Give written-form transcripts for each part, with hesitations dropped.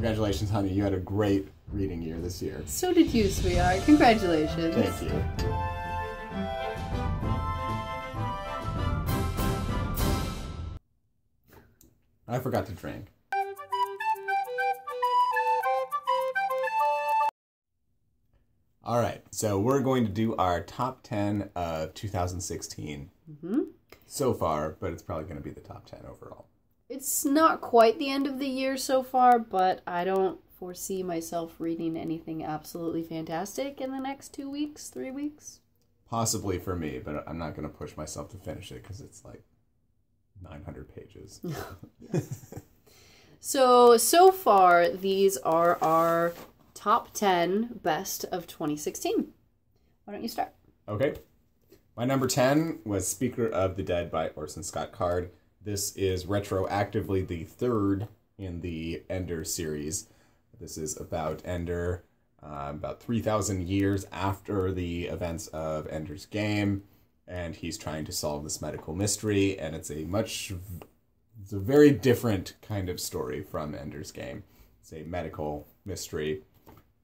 Congratulations, honey. You had a great reading year this year. So did you, sweetheart. Congratulations. Thank you. I forgot to drink. All right, so we're going to do our top 10 of 2016 so far, but it's probably going to be the top 10 overall. It's not quite the end of the year so far, but I don't foresee myself reading anything absolutely fantastic in the next 2 weeks, 3 weeks. Possibly for me, but I'm not going to push myself to finish it because it's like 900 pages. So far, these are our top 10 best of 2016. Why don't you start? Okay. My number 10 was Speaker of the Dead by Orson Scott Card. This is retroactively the third in the Ender series. This is about Ender about 3,000 years after the events of Ender's Game, and he's trying to solve this medical mystery, and it's a very different kind of story from Ender's Game. It's a medical mystery,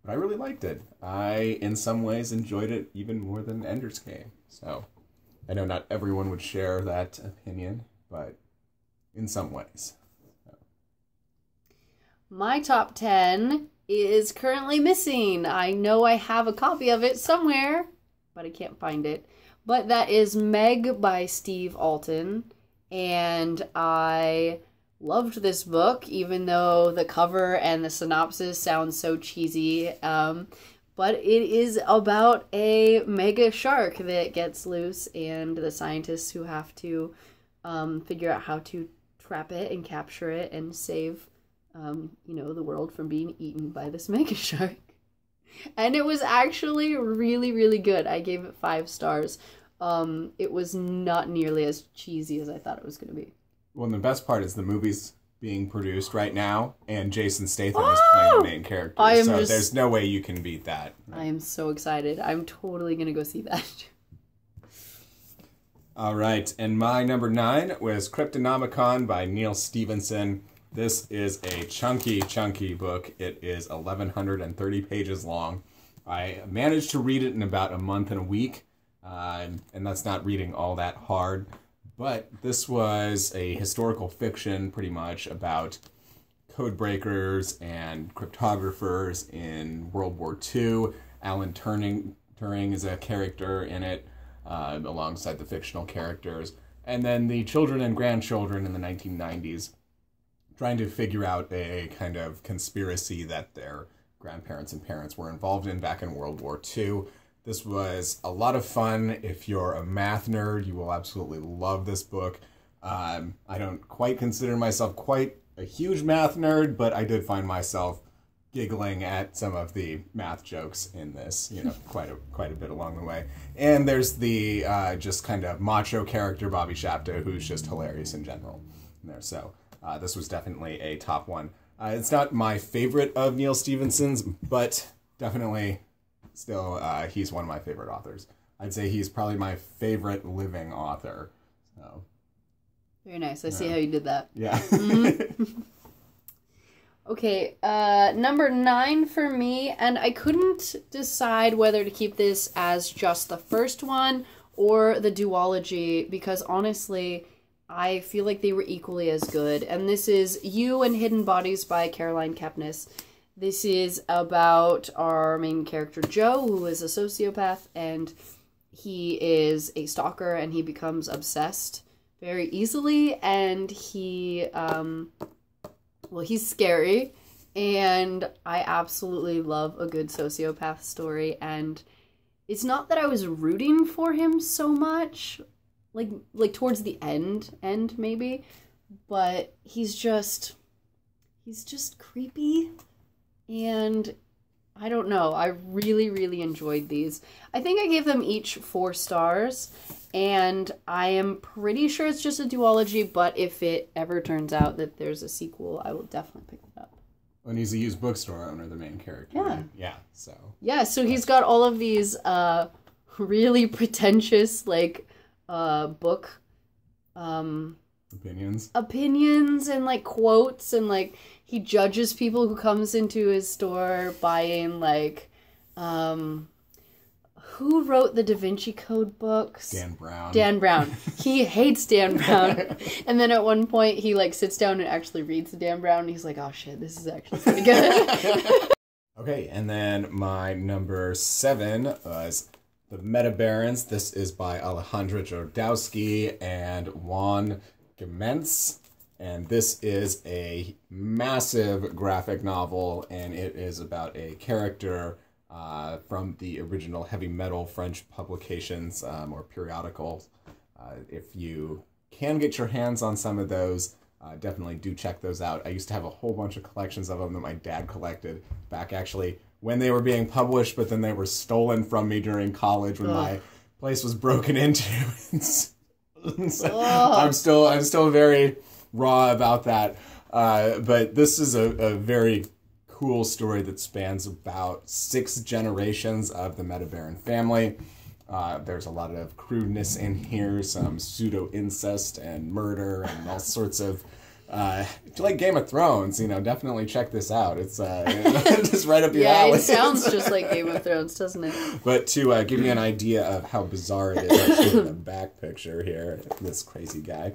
but I really liked it. I, in some ways, enjoyed it even more than Ender's Game. So, I know not everyone would share that opinion, but in some ways. So. My top 10 is currently missing. I know I have a copy of it somewhere, but I can't find it. But that is Meg by Steve Alten, and I loved this book, even though the cover and the synopsis sound so cheesy. But it is about a mega shark that gets loose, and the scientists who have to figure out how to trap it and capture it and save, the world from being eaten by this mega shark. And it was actually really, really good. I gave it 5 stars. It was not nearly as cheesy as I thought it was going to be. Well, and the best part is the movie's being produced right now, and Jason Statham is playing the main character. There's no way you can beat that. I am so excited. I'm totally going to go see that. All right, and my number 9 was Cryptonomicon by Neal Stephenson. This is a chunky book. It is 1,130 pages long. I managed to read it in about a month and a week, and that's not reading all that hard. But this was a historical fiction, pretty much, about code breakers and cryptographers in World War II. Alan Turing is a character in it, alongside the fictional characters. And then the children and grandchildren in the 1990s trying to figure out a kind of conspiracy that their grandparents and parents were involved in back in World War II. This was a lot of fun. If you're a math nerd, you will absolutely love this book. I don't quite consider myself quite a huge math nerd, but I did find myself giggling at some of the math jokes in this, quite a bit along the way. And there's the just kind of macho character, Bobby Shapto, who's just hilarious in general in there. So this was definitely a top one. It's not my favorite of Neal Stephenson's, but definitely still, he's one of my favorite authors. I'd say he's probably my favorite living author. So, very nice. I see how you did that. Yeah. Mm-hmm. Okay, number 9 for me, and I couldn't decide whether to keep this as just the first one or the duology, because honestly, I feel like they were equally as good. And this is You and Hidden Bodies by Caroline Kepnes. This is about our main character, Joe, who is a sociopath, and he is a stalker, and he becomes obsessed very easily, and he's scary, and I absolutely love a good sociopath story, and it's not that I was rooting for him so much, like towards the end maybe, but he's just creepy. And I don't know, I really, really enjoyed these. I think I gave them each 4 stars, and I am pretty sure it's just a duology, but if it ever turns out that there's a sequel, I will definitely pick it up. And he's a used bookstore owner, the main character. Yeah. Right? Yeah, so. Yeah, so he's got all of these really pretentious, book opinions and like quotes, and like he judges people who comes into his store buying like who wrote the Da Vinci Code books? Dan Brown. Dan Brown. He hates Dan Brown. And then at one point he like sits down and actually reads the Dan Brown and he's like, oh shit, this is actually pretty good. Okay, and then my number 7 was The Meta Barons. This is by Alejandra Jodorowsky and Juan Giménez. And this is a massive graphic novel, and it is about a character from the original heavy metal French publications or periodicals. If you can get your hands on some of those, definitely do check those out. I used to have a whole bunch of collections of them that my dad collected back actually when they were being published, but then they were stolen from me during college when my place was broken into. So I'm still very raw about that. But this is a very cool story that spans about 6 generations of the Meta Baron family. There's a lot of crudeness in here, some pseudo-incest and murder and all sorts of... if you like Game of Thrones, definitely check this out. It's just right up your alley. Yeah, it sounds just like Game of Thrones, doesn't it? But to give you an idea of how bizarre it is, I'll show you the back picture here, this crazy guy.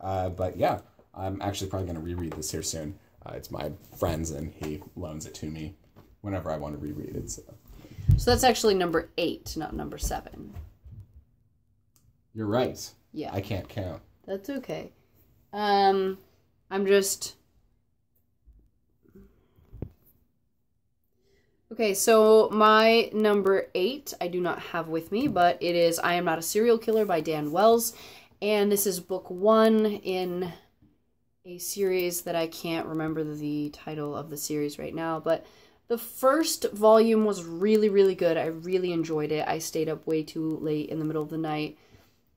But yeah, I'm actually probably going to reread this here soon. It's my friend's, and he loans it to me whenever I want to reread it. So that's actually number 8, not number 7. You're right. Yeah. I can't count. That's okay. I'm just... Okay, so my number 8, I do not have with me, but it is I Am Not a Serial Killer by Dan Wells. And this is book 1 in a series that I can't remember the title of the series right now, but the first volume was really, really good. I really enjoyed it. I stayed up way too late in the middle of the night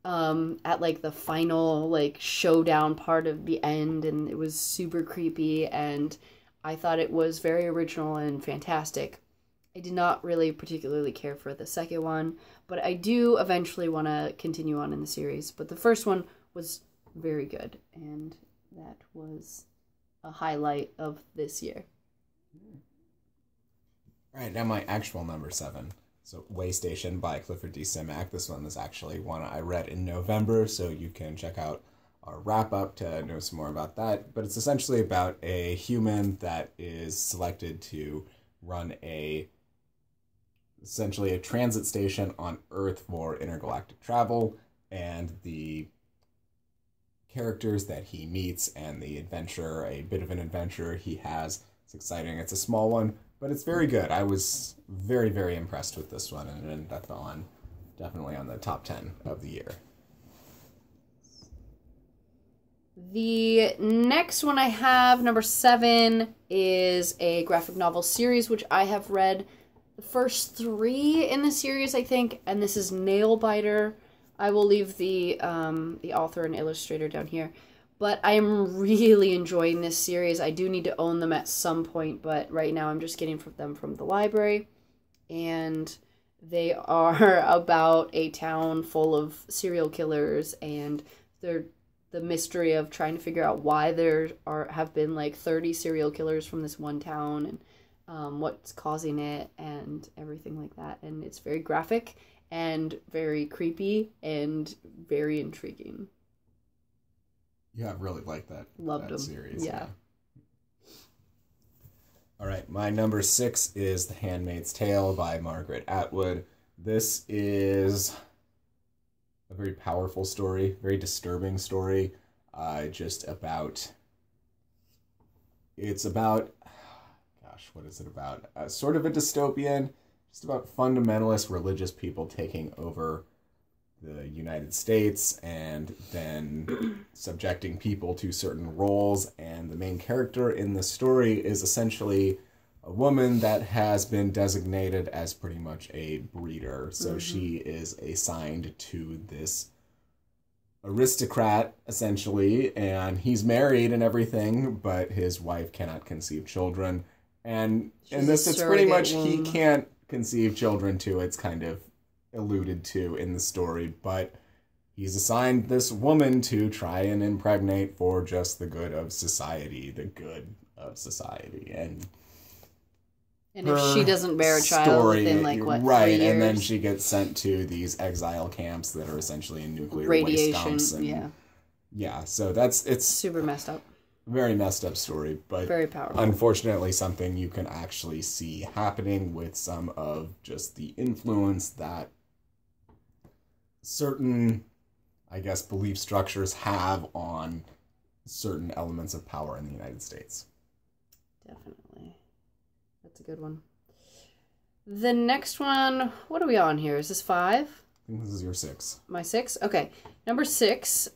at like the final like showdown part of the end, and it was super creepy, and I thought it was very original and fantastic. I did not really particularly care for the second one, but I do eventually want to continue on in the series. But the first one was very good, and that was a highlight of this year. All right, now my actual number 7. So Waystation by Clifford D. Simak. This one is actually one I read in November, so you can check out our wrap-up to know some more about that. But it's essentially about a human that is selected to run essentially a transit station on Earth for intergalactic travel, and the characters that he meets and the adventure, a bit of an adventure he has. It's exciting. It's a small one, but it's very good. I was very, very impressed with this one, and that fell on definitely on the top 10 of the year. The next one I have, number 7, is a graphic novel series, which I have read the first 3 in the series, I think, and this is Nailbiter. I will leave the author and illustrator down here. But I'm really enjoying this series. I do need to own them at some point, but right now I'm just getting them from the library. And they are about a town full of serial killers, and they're the mystery of trying to figure out why there have been like 30 serial killers from this one town, and what's causing it and everything like that. And it's very graphic and very creepy and very intriguing. Yeah, I really like that. Loved them. Series. Yeah. All right, my number 6 is The Handmaid's Tale by Margaret Atwood. This is a very powerful story, very disturbing story. It's about, gosh, what is it about? Sort of a dystopian, just about fundamentalist religious people taking over the United States and then subjecting people to certain roles. And the main character in the story is essentially a woman that has been designated as pretty much a breeder. So she is assigned to this aristocrat, essentially, and he's married and everything, but his wife cannot conceive children. And in this, it's pretty much he can't conceive children too. It's kind of alluded to in the story, but he's assigned this woman to try and impregnate for just the good of society, And if she doesn't bear a child within, like, what, 3 years? And then she gets sent to these exile camps that are essentially in nuclear radiation, waste dumps. And, yeah, so it's super messed up. Very messed up story, but very powerful. Unfortunately, something you can actually see happening with some of just the influence that certain, I guess, belief structures have on certain elements of power in the United States. Definitely. That's a good one. The next one, what are we on here? Is this 5? I think this is your 6. My 6? Okay. Number 6.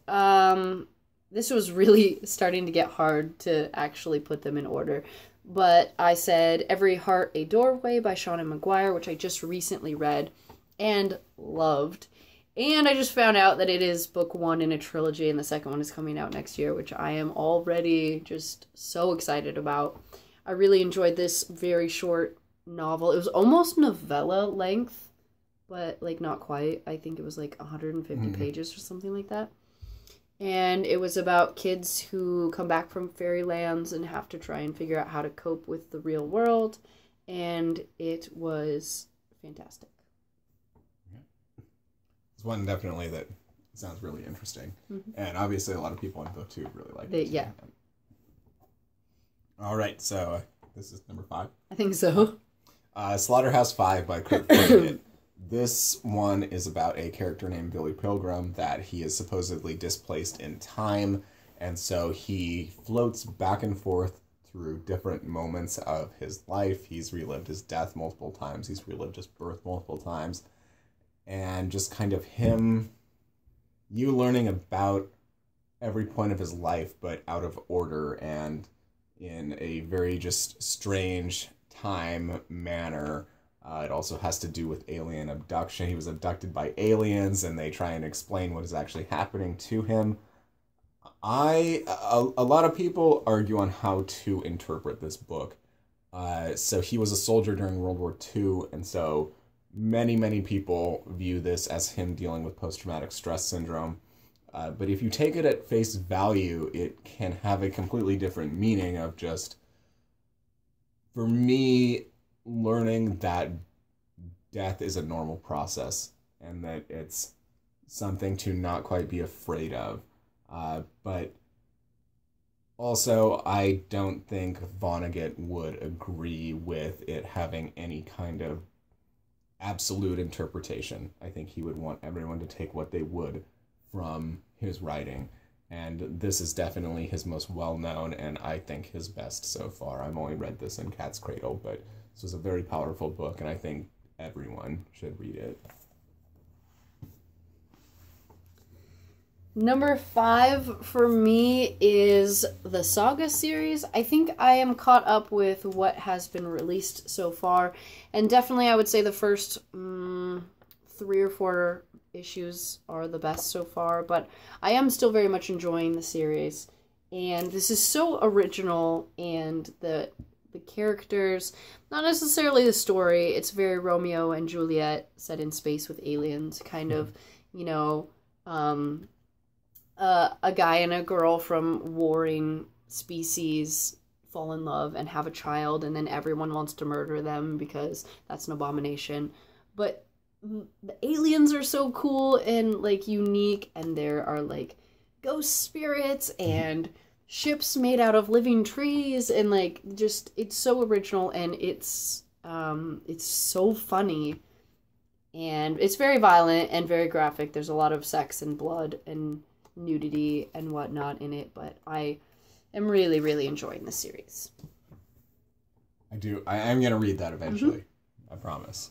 This was really starting to get hard to actually put them in order. But I said Every Heart a Doorway by Seanan McGuire, which I just recently read and loved. And I just found out that it is book 1 in a trilogy, and the second one is coming out next year, which I am already just so excited about. I really enjoyed this very short novel. It was almost novella length, but like not quite. I think it was like 150 pages or something like that. And it was about kids who come back from fairy lands and have to try and figure out how to cope with the real world. And it was fantastic. It's one definitely that sounds really interesting. And obviously a lot of people in book 2 really like it. Yeah. All right, so this is number 5. I think so. Slaughterhouse-Five by Kurt Vonnegut. This one is about a character named Billy Pilgrim that he is supposedly displaced in time, and so he floats back and forth through different moments of his life. He's relived his death multiple times. He's relived his birth multiple times. And just kind of you learning about every point of his life, but out of order and in a very just strange time manner. It also has to do with alien abduction. He was abducted by aliens, and they try and explain what is actually happening to him. A lot of people argue on how to interpret this book. So he was a soldier during World War II, and so many people view this as him dealing with post-traumatic stress syndrome. But if you take it at face value, it can have a completely different meaning of just, for me, learning that death is a normal process and that it's something to not quite be afraid of. But also, I don't think Vonnegut would agree with it having any kind of absolute interpretation. I think he would want everyone to take what they would from his writing. And this is definitely his most well-known and I think his best so far. I've only read this in Cat's Cradle, but this was a very powerful book, and I think everyone should read it. Number 5 for me is the Saga series. I think I am caught up with what has been released so far, and definitely I would say the first 3 or 4 issues are the best so far, but I am still very much enjoying the series. And this is so original, and the characters, not necessarily the story, it's very Romeo and Juliet set in space with aliens, kind of, you know, a guy and a girl from warring species fall in love and have a child, and then everyone wants to murder them because that's an abomination. But the aliens are so cool and, like, unique, and there are, like, ghost spirits and ships made out of living trees, and like just it's so original, and it's so funny, and it's very violent and very graphic. There's a lot of sex and blood and nudity and whatnot in it, but I am really enjoying this series. I'm gonna read that eventually. I promise.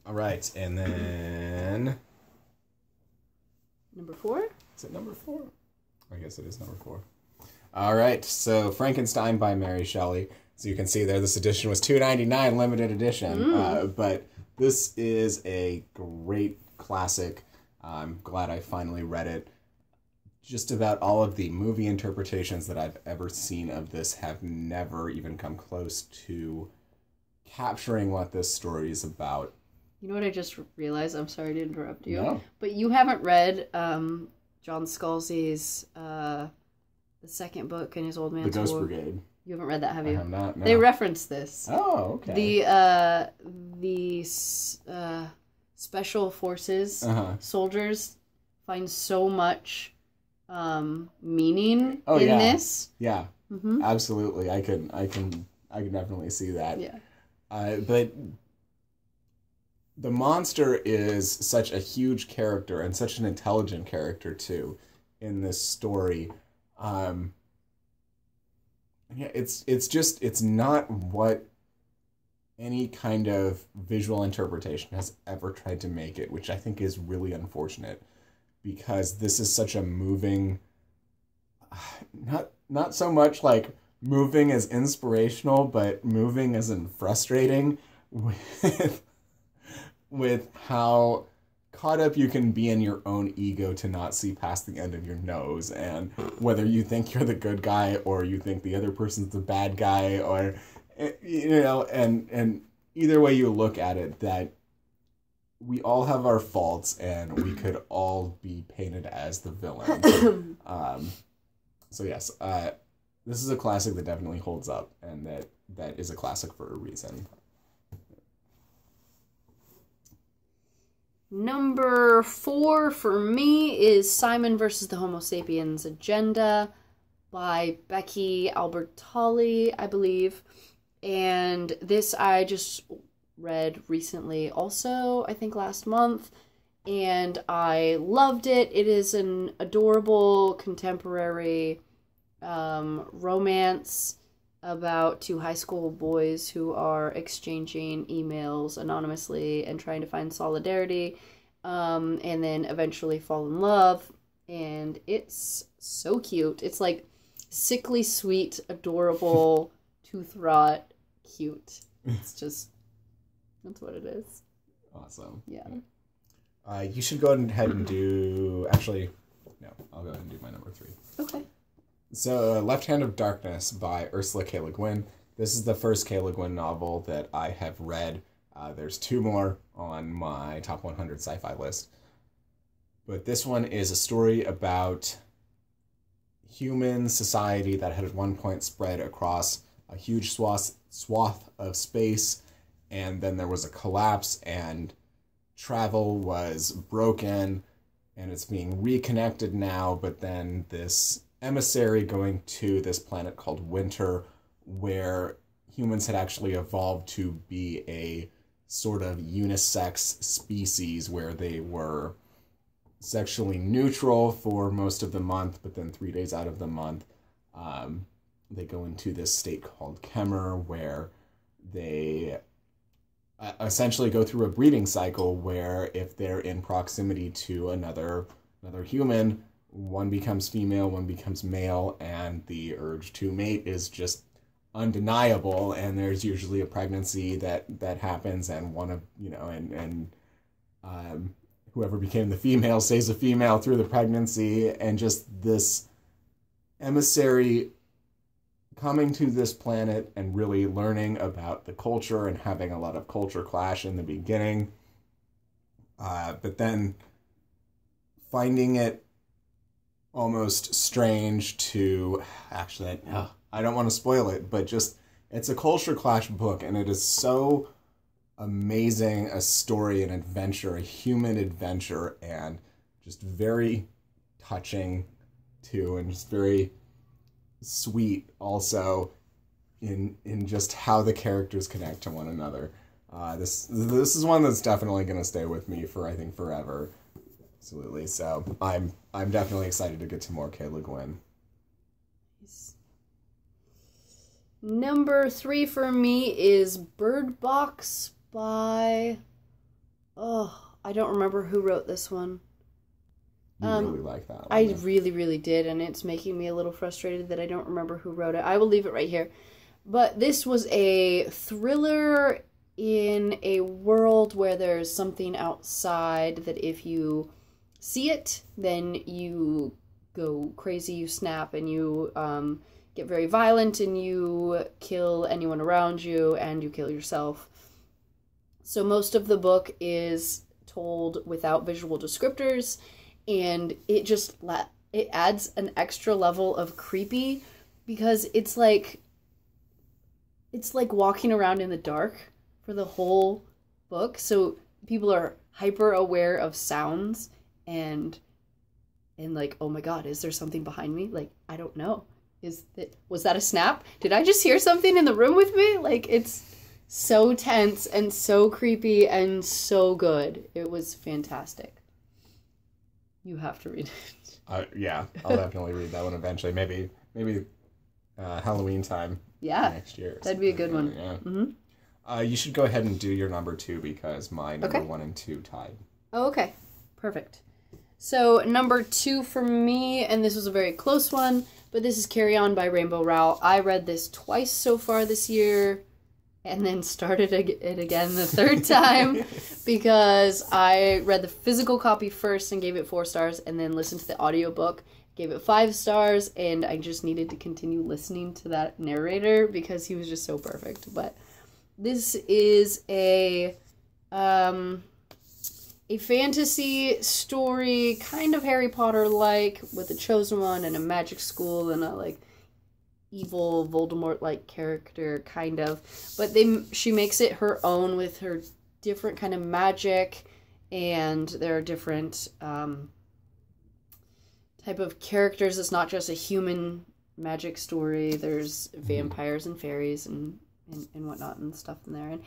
All right, and then number 4. Is it number 4? I guess it is number 4. All right, so Frankenstein by Mary Shelley. So you can see there, this edition was $2.99 limited edition. But this is a great classic. I'm glad I finally read it. Just about all of the movie interpretations that I've ever seen of this have never even come close to capturing what this story is about. You know what I just realized? I'm sorry to interrupt you. No. But you haven't read John Scalzi's the second book in his Old Man's The Ghost War. Brigade. You haven't read that, have you? I have not, no. They reference this. Oh, okay. The special forces soldiers find so much meaning in this. Yeah, absolutely. I can definitely see that. Yeah. But the monster is such a huge character and such an intelligent character too in this story. Yeah, it's not what any kind of visual interpretation has ever tried to make it, which I think is really unfortunate, because this is such a moving, not so much like moving as inspirational, but moving as in frustrating with how caught up you can be in your own ego to not see past the end of your nose, and whether you think you're the good guy or you think the other person's the bad guy, or and either way you look at it, that we all have our faults and we could all be painted as the villain. So yes, this is a classic that definitely holds up, and that is a classic for a reason. Number 4 for me is Simon versus the Homo Sapiens Agenda by Becky Albertalli, I believe. And this I just read recently also, I think last month, and I loved it. It is an adorable contemporary romance about 2 high school boys who are exchanging emails anonymously and trying to find solidarity, and then eventually fall in love. And it's so cute. It's like sickly sweet, adorable, tooth rot, cute. It's just, that's what it is. Awesome. Yeah. You should go ahead and do, actually, no, I'll go ahead and do my number 3. Okay. So, Left Hand of Darkness by Ursula K. Le Guin. This is the first K. Le Guin novel that I have read. There's 2 more on my top 100 sci-fi list. But this one is a story about human society that had at one point spread across a huge swath of space, and then there was a collapse, and travel was broken, and it's being reconnected now, but then this emissary going to this planet called Winter, where humans had actually evolved to be a sort of unisex species, where they were sexually neutral for most of the month, but then 3 days out of the month, they go into this state called Kemmer, where they essentially go through a breeding cycle where if they're in proximity to another human, one becomes female, one becomes male, and the urge to mate is just undeniable, and there's usually a pregnancy that happens, and one of, whoever became the female stays a female through the pregnancy, and just this emissary coming to this planet and really learning about the culture and having a lot of culture clash in the beginning, but then finding it almost strange to, actually, I don't want to spoil it, but just, it's a culture clash book, and it is so amazing a story, an adventure, a human adventure, and just very touching too, and just very sweet also in just how the characters connect to one another. This is one that's definitely going to stay with me for, I think, forever. Absolutely. So I'm definitely excited to get to more K. Le Guin. Number 3 for me is Bird Box by, I don't remember who wrote this one. You really like that one. I really, really did, and it's making me a little frustrated that I don't remember who wrote it. I will leave it right here. But this was a thriller in a world where there's something outside that if you see it, then you go crazy, you snap, and you get very violent, and you kill anyone around you, and you kill yourself. So most of the book is told without visual descriptors, and it adds an extra level of creepy because it's like walking around in the dark for the whole book. So people are hyper aware of sounds and like, oh my god, is there something behind me? Like, I don't know. Was that a snap? Did I just hear something in the room with me? Like, it's so tense and so creepy and so good. It was fantastic. You have to read it. Yeah, I'll definitely read that one eventually. Maybe Halloween time. Yeah, next year. That'd be a good one. Yeah. Mm-hmm. You should go ahead and do your number 2 because my number 1 and 2 tied. Oh, okay. Perfect. So number 2 for me, and this was a very close one, but this is Carry On by Rainbow Rowell. I read this twice so far this year, and then started it again the third time because I read the physical copy first and gave it 4 stars, and then listened to the audiobook, gave it 5 stars, and I just needed to continue listening to that narrator because he was just so perfect. But this is a fantasy story, kind of Harry Potter-like, with a chosen one and a magic school and a like evil Voldemort-like character, kind of. But she makes it her own with her different kind of magic, and there are different type of characters. It's not just a human magic story. There's vampires and fairies and whatnot and stuff in there.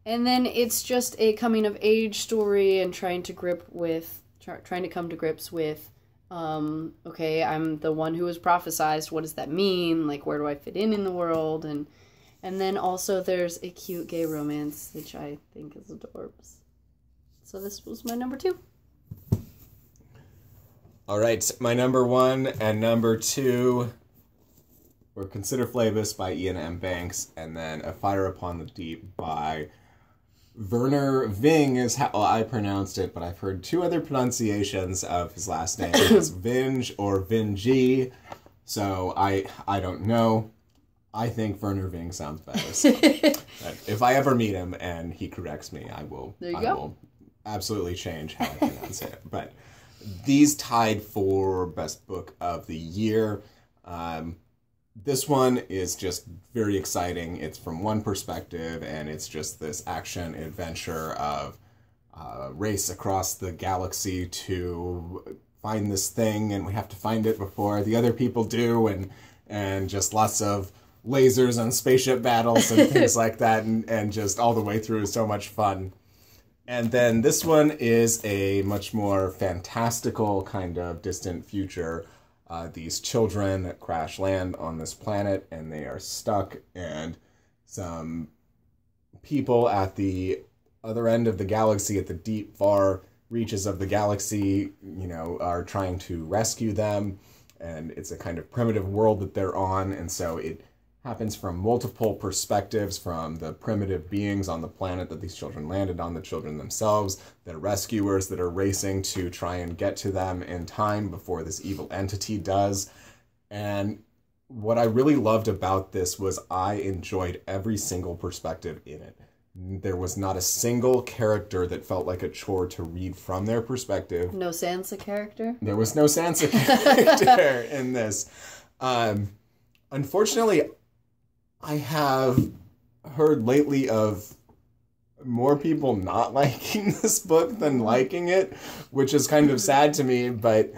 And then it's just a coming of age story and trying to come to grips with, okay, I'm the one who was prophesized. What does that mean? Like, where do I fit in the world? And then also there's a cute gay romance, which I think is adorbs. So this was my number 2. All right, my number 1 and number 2 were Consider Flavis by Ian M. Banks, and then A Fire Upon the Deep by Werner Ving is how I pronounced it, but I've heard 2 other pronunciations of his last name. It's Vinge or Vingy, so I don't know. I think Werner Ving sounds better. So if I ever meet him and he corrects me, I will absolutely change how I pronounce it. But these tied for Best Book of the Year. This one is just very exciting. It's from one perspective, and it's just this action adventure of race across the galaxy to find this thing, and we have to find it before the other people do, and just lots of lasers and spaceship battles and things like that, and just all the way through is so much fun. And then this one is a much more fantastical kind of distant future. These children crash land on this planet, and they are stuck, and some people at the other end of the galaxy, at the deep, far reaches of the galaxy, are trying to rescue them, and it's a kind of primitive world that they're on, and so it happens from multiple perspectives, from the primitive beings on the planet that these children landed on, the children themselves, the rescuers that are racing to try and get to them in time before this evil entity does. And what I really loved about this was I enjoyed every single perspective in it. There was not a single character that felt like a chore to read from their perspective. No Sansa character? There was no Sansa character in this. Unfortunately, I have heard lately of more people not liking this book than liking it, which is kind of sad to me, but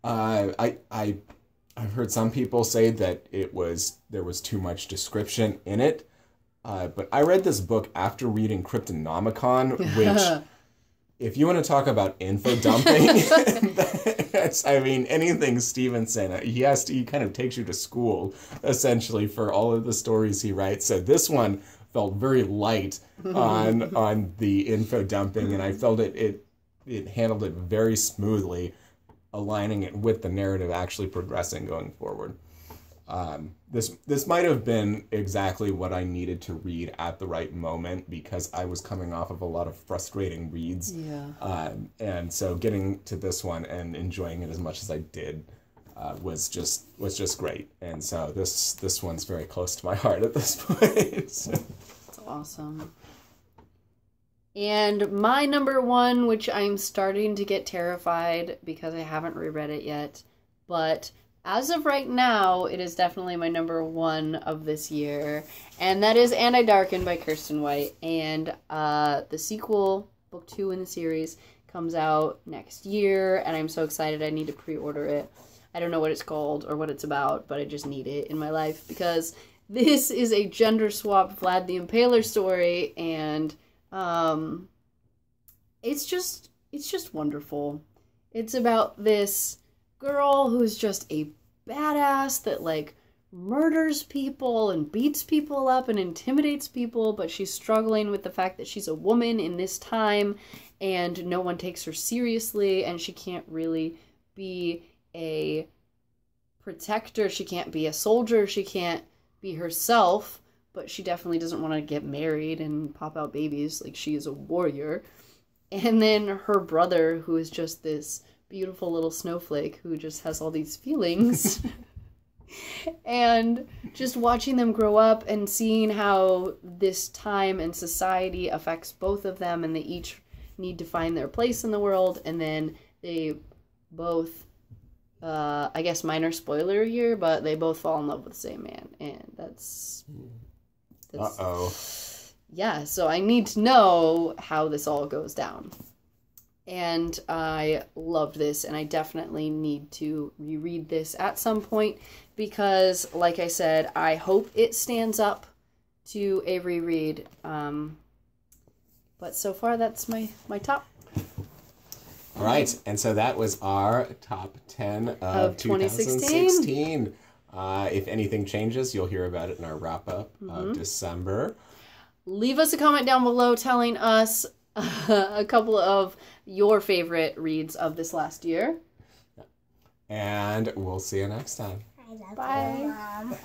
I've heard some people say that there was too much description in it. But I read this book after reading Cryptonomicon, which, if you want to talk about info dumping, anything Stevenson, he kind of takes you to school, essentially, for all of the stories he writes. So this one felt very light on the info dumping, and I felt it handled it very smoothly, aligning it with the narrative actually progressing going forward. This might have been exactly what I needed to read at the right moment, because I was coming off of a lot of frustrating reads. Yeah. And so getting to this one and enjoying it as much as I did was just great. And so this one's very close to my heart at this point. That's awesome. And my number one, which I'm starting to get terrified because I haven't reread it yet, but as of right now, it is definitely my number one of this year, and that is And I Darken by Kirsten White. And the sequel, book 2 in the series, comes out next year, and I'm so excited. I need to pre-order it. I don't know what it's called or what it's about, but I just need it in my life because this is a gender-swapped Vlad the Impaler story, and it's just wonderful. It's about this girl who's just a badass that like murders people and beats people up and intimidates people, but she's struggling with the fact that she's a woman in this time and no one takes her seriously, and she can't really be a protector, she can't be a soldier, she can't be herself, but she definitely doesn't want to get married and pop out babies. Like, she is a warrior. And then her brother, who is just this beautiful little snowflake who just has all these feelings. And just watching them grow up and seeing how this time and society affects both of them, and they each need to find their place in the world, and then they both, I guess minor spoiler here, but they both fall in love with the same man, and that's Uh-oh. Yeah, so I need to know how this all goes down. And I loved this, and I definitely need to reread this at some point because, like I said, I hope it stands up to a reread. But so far, that's my top. All right, and so that was our top 10 of 2016. If anything changes, you'll hear about it in our wrap-up of December. Leave us a comment down below telling us a couple of your favorite reads of this last year. And we'll see you next time. I love Bye. you, Mom.